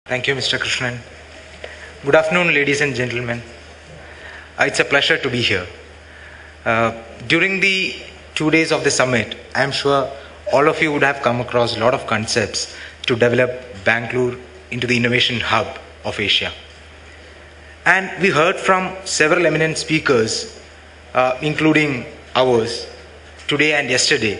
Thank you, Mr. Krishnan. Good afternoon, ladies and gentlemen. It's a pleasure to be here. During the 2 days of the summit, I'm sure all of you would have come across a lot of concepts to develop Bangalore into the innovation hub of Asia. And we heard from several eminent speakers, including ours, today and yesterday,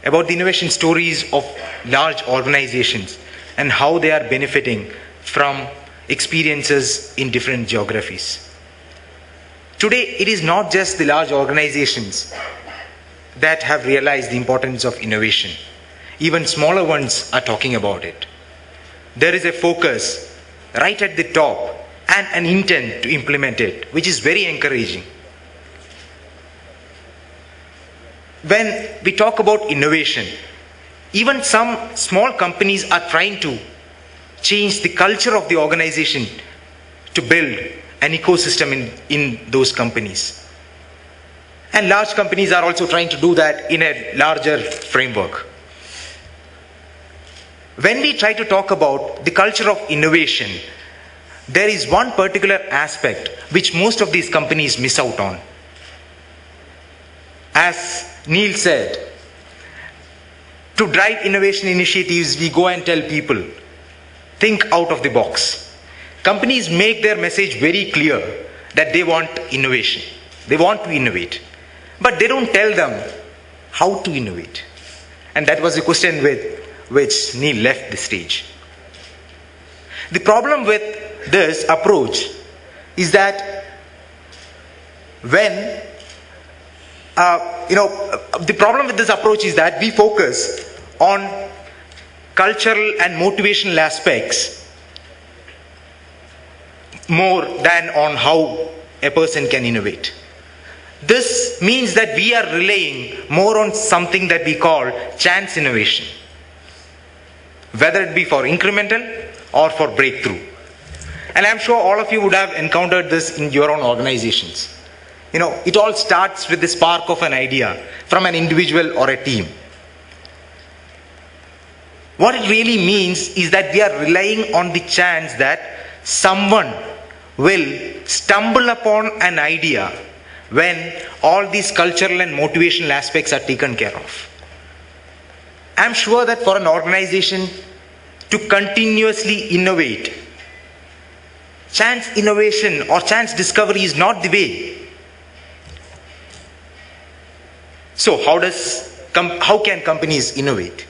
about the innovation stories of large organizations and how they are benefiting from experiences in different geographies. Today, it is not just the large organizations that have realized the importance of innovation. Even smaller ones are talking about it. There is a focus right at the top and an intent to implement it, which is very encouraging. When we talk about innovation, even some small companies are trying to change the culture of the organization to build an ecosystem in those companies. And large companies are also trying to do that in a larger framework. When we try to talk about the culture of innovation, there is one particular aspect which most of these companies miss out on. As Neil said, to drive innovation initiatives, we go and tell people, think out of the box. Companies make their message very clear that they want innovation. They want to innovate. But they don't tell them how to innovate. And that was the question with which Neil left the stage. The problem with this approach is that when the problem with this approach is that we focus on cultural and motivational aspects more than on how a person can innovate. This means that we are relying more on something that we call chance innovation, whether it be for incremental or for breakthrough. And I'm sure all of you would have encountered this in your own organizations. It all starts with the spark of an idea from an individual or a team. What it really means is that we are relying on the chance that someone will stumble upon an idea when all these cultural and motivational aspects are taken care of. I'm sure that for an organization to continuously innovate, chance innovation or chance discovery is not the way. So how can companies innovate?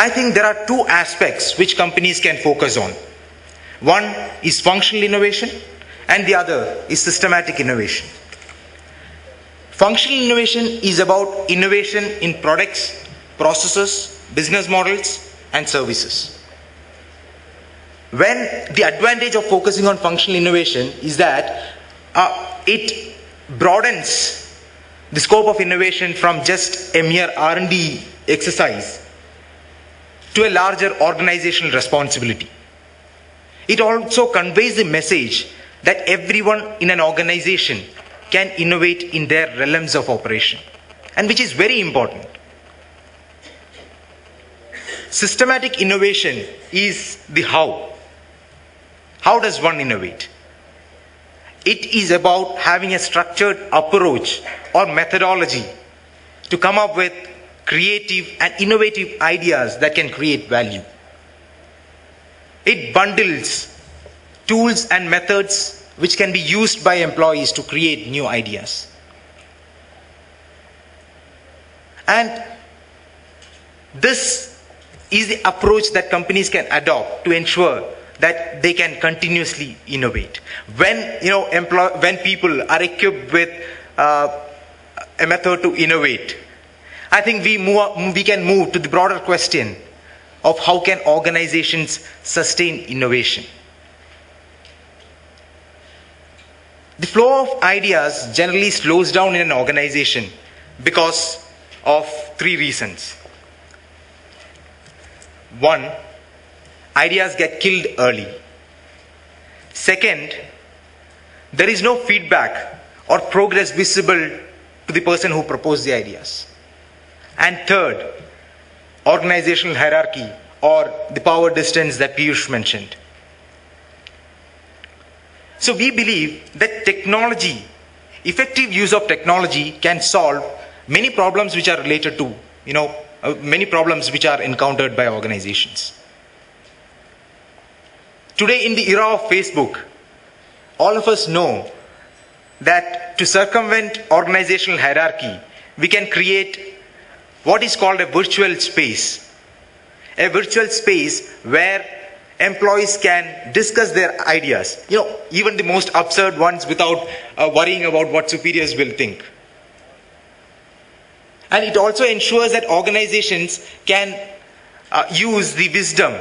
I think there are two aspects which companies can focus on. One is functional innovation and the other is systematic innovation. Functional innovation is about innovation in products, processes, business models, and services. When the advantage of focusing on functional innovation is that it broadens the scope of innovation from just a mere R&D exercise to a larger organizational responsibility. It also conveys the message that everyone in an organization can innovate in their realms of operation, and which is very important. Systematic innovation is the how. How does one innovate? It is about having a structured approach or methodology to come up with creative and innovative ideas that can create value. It bundles tools and methods which can be used by employees to create new ideas. And this is the approach that companies can adopt to ensure that they can continuously innovate. When people are equipped with a method to innovate, I think we can move to the broader question of how can organizations sustain innovation. The flow of ideas generally slows down in an organization because of three reasons. One, ideas get killed early. Second, there is no feedback or progress visible to the person who proposed the ideas. And third, organizational hierarchy or the power distance that Piyush mentioned. So we believe that technology, effective use of technology can solve many problems which are related to, many problems which are encountered by organizations. Today, in the era of Facebook, all of us know that to circumvent organizational hierarchy, we can create what is called a virtual space. A virtual space where employees can discuss their ideas, even the most absurd ones, without worrying about what superiors will think. And it also ensures that organizations can use the wisdom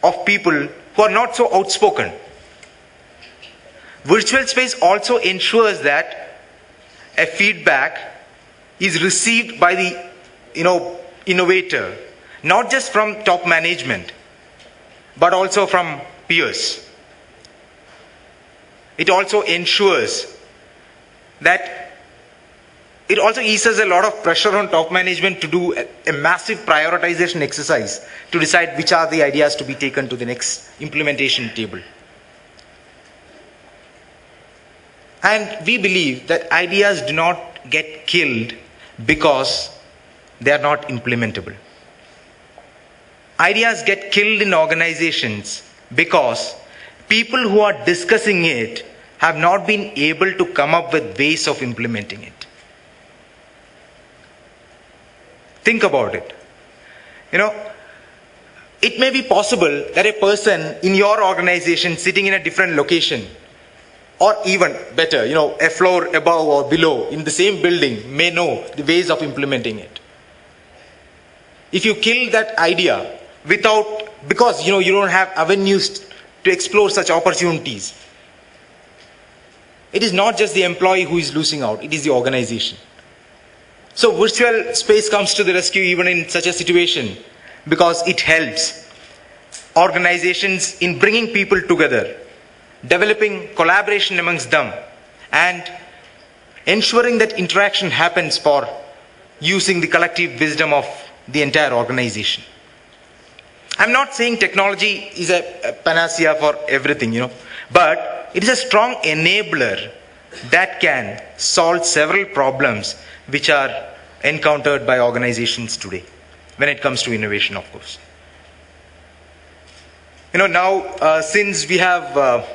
of people who are not so outspoken. Virtual space also ensures that a feedback is received by the innovator, not just from top management, but also from peers. It also ensures that it also eases a lot of pressure on top management to do a massive prioritization exercise to decide which are the ideas to be taken to the next implementation table. And we believe that ideas do not get killed because they are not implementable. Ideas get killed in organizations because people who are discussing it have not been able to come up with ways of implementing it. Think about it. It may be possible that a person in your organization sitting in a different location, or even better, a floor above or below in the same building, may know the ways of implementing it. If you kill that idea because you don't have avenues to explore such opportunities, it is not just the employee who is losing out, it is the organization. So virtual space comes to the rescue even in such a situation, because it helps organizations in bringing people together, developing collaboration amongst them, and ensuring that interaction happens for using the collective wisdom of the entire organization. I'm not saying technology is a panacea for everything, but it is a strong enabler that can solve several problems which are encountered by organizations today when it comes to innovation, of course. Now, since we have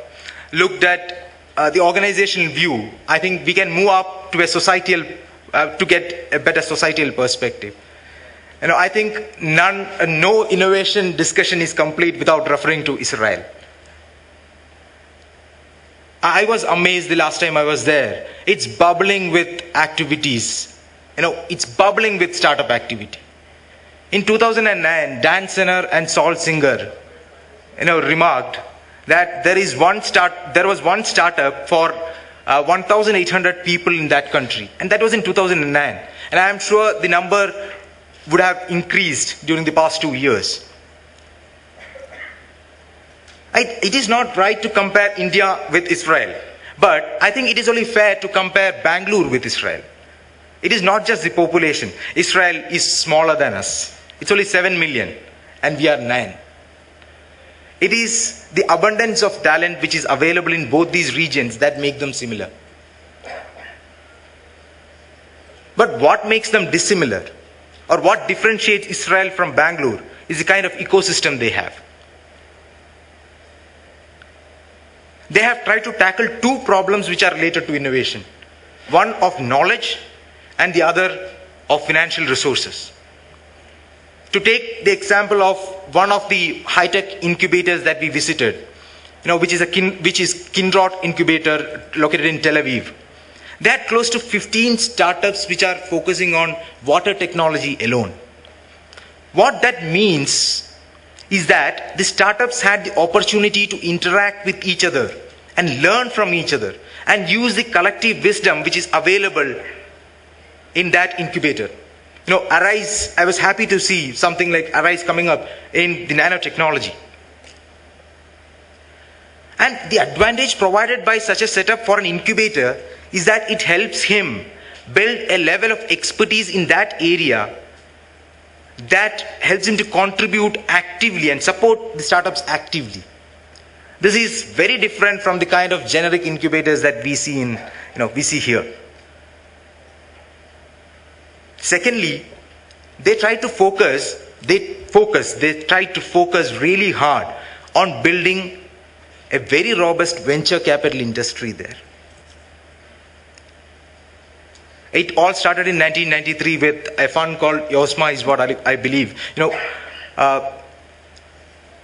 looked at the organizational view, I think we can move up to a societal, to get a better societal perspective. I think no innovation discussion is complete without referring to Israel. I was amazed the last time I was there. It's bubbling with activities. It's bubbling with startup activity. In 2009, Dan Senner and Saul Singer, remarked that there was one startup for 1,800 people in that country, and that was in 2009. And I am sure the number would have increased during the past 2 years. It is not right to compare India with Israel, but I think it is only fair to compare Bangalore with Israel. It is not just the population. Israel is smaller than us. It's only 7 million, and we are 9. It is the abundance of talent which is available in both these regions that make them similar. But what makes them dissimilar, or what differentiates Israel from Bangalore, is the kind of ecosystem they have. They have tried to tackle two problems which are related to innovation. One of knowledge and the other of financial resources. To take the example of one of the high-tech incubators that we visited, which is Kindrot Incubator located in Tel Aviv. They had close to 15 startups which are focusing on water technology alone. What that means is that the startups had the opportunity to interact with each other and learn from each other and use the collective wisdom which is available in that incubator. Arise, I was happy to see something like Arise coming up in the nanotechnology. And the advantage provided by such a setup for an incubator is that it helps him build a level of expertise in that area that helps him to contribute actively and support the startups actively. This is very different from the kind of generic incubators that we see here. Secondly, they try to focus really hard on building a very robust venture capital industry there. It all started in 1993 with a fund called Yosma, is what I believe.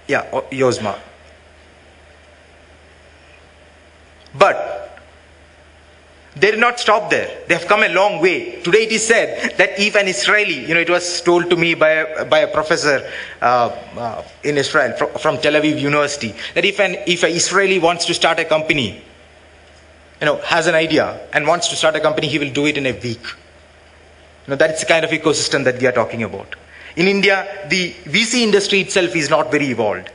Yosma. But they did not stop there. They have come a long way. Today it is said that if an Israeli, it was told to me by a professor in Israel from Tel Aviv University, that if an Israeli wants to start a company, has an idea and wants to start a company, he will do it in a week. That's the kind of ecosystem that we are talking about. In India, the VC industry itself is not very evolved.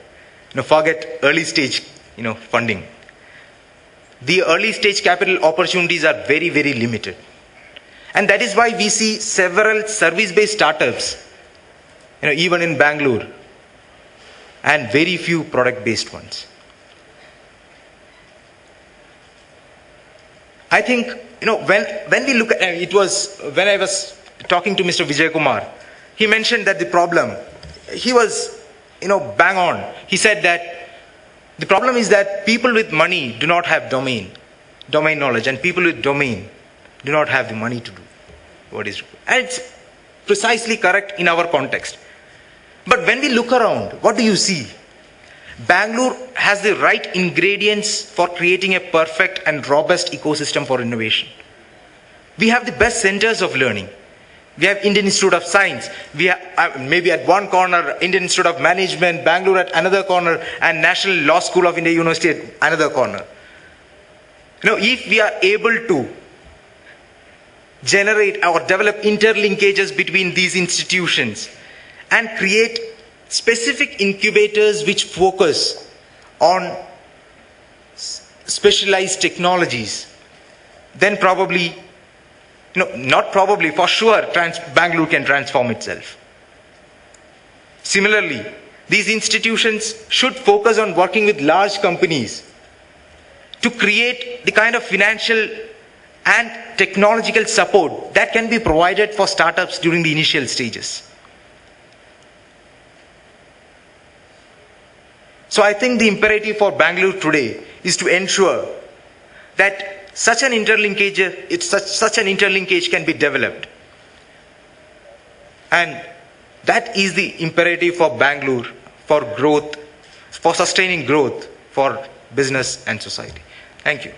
Forget early stage, funding. The early stage capital opportunities are very, very limited. And that is why we see several service-based startups, even in Bangalore, and very few product-based ones. I think, when we look at it, was when I was talking to Mr. Vijay Kumar, he mentioned that the problem, he was, bang on. He said that the problem is that people with money do not have domain knowledge, and people with domain do not have the money to do what is required. And it's precisely correct in our context. But when we look around, what do you see? Bangalore has the right ingredients for creating a perfect and robust ecosystem for innovation. We have the best centers of learning. We have Indian Institute of Science. We have maybe at one corner Indian Institute of Management, Bangalore at another corner, and National Law School of India University at another corner. If we are able to generate or develop interlinkages between these institutions and create specific incubators which focus on specialized technologies, then probably, not probably, for sure, Bangalore can transform itself. Similarly, these institutions should focus on working with large companies to create the kind of financial and technological support that can be provided for startups during the initial stages. So I think the imperative for Bangalore today is to ensure that such an interlinkage can be developed. And that is the imperative for Bangalore, for growth, for sustaining growth for business and society. Thank you.